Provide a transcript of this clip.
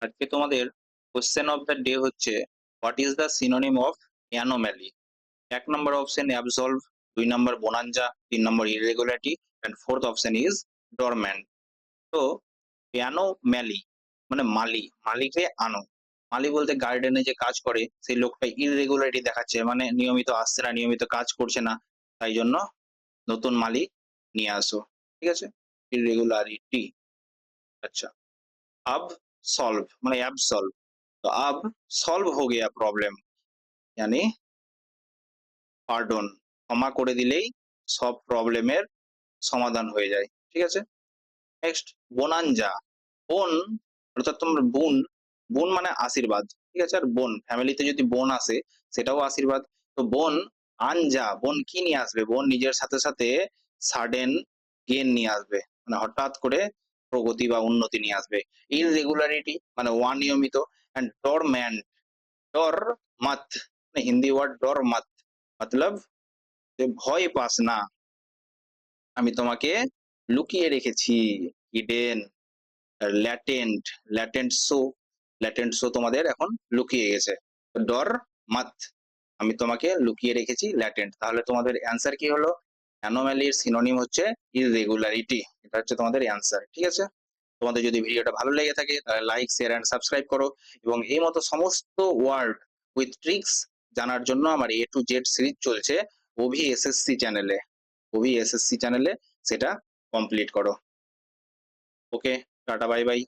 আজকে তোমাদের question of the day হচ্ছে what is the synonym of anomaly. 1 number option absolve, 2 number bonanza, 3 number irregularity and fourth option is dormant. তো anomaly মানে মালি, মালিকে আনো। মালি বলতে গার্ডেনে যে কাজ করে সেই লোকটা ইররেগুলারিটি দেখাচ্ছে, মানে নিয়মিত আসছে না, নিয়মিত কাজ করছে না, তাই জন্য নতুন মালি নিয়ে আসো। ঠিক আছে, ইররেগুলারিটি। अच्छा, अब सॉल्व মানে एब्सॉल्व। तो अब सॉल्व हो गया प्रॉब्लम, यानी পার্ডন, ক্ষমা করে দিলেই সব প্রবলেমের সমাধান হয়ে যায়। ঠিক আছে, নেক্সট বোনাঞ্জা। বোন অর্থাৎ তোমার বোন, বোন মানে আশীর্বাদ। ঠিক আছে, আর বোন ফ্যামিলিতে যদি বোন আসে সেটাও আশীর্বাদ। তো বোন আঞ্জা, বোন কি নিয়ে আসবে? বোন নিজের সাথে সাথে সাডেন গেন নিয়ে আসবে, মানে হঠাৎ করে প্রগতি বা উন্নতি নিয়ে আসবে। ইররেগুলারিটি মানে অনিয়মিত। এন্ড ডরম্যান্ট, ডর মাত মানে হিন্দি ওয়ার্ড ডর মাত মতলব যে ভয় পাস না, আমি তোমাকে লুকিয়ে রেখেছি। Hidden, latent, latent show, latent show তোমাদের এখন লুকিয়ে গেছে। ডর মাত, আমি তোমাকে লুকিয়ে রেখেছি, ল্যাটেন্ট। তাহলে তোমাদের অ্যান্সার কি হলো? অ্যানোম্যালির সিনোনিম হচ্ছে ইররেগুলারিটি। এটা হচ্ছে তোমাদের অ্যান্সার। ঠিক আছে, তোমাদের যদি ভিডিওটা ভালো লেগে থাকে তাহলে লাইক, শেয়ার এন্ড সাবস্ক্রাইব করো। এবং এই মতো সমস্ত ওয়ার্ড উইথ ট্রিক্স জানার জন্য আমার এ টু জেড সিরিজ চলছে ওভি এসএসসি চ্যানেলে। ওভি এসএসসি চ্যানেলে সেটা কমপ্লিট করো। ওকে, টাটা, বাই বাই।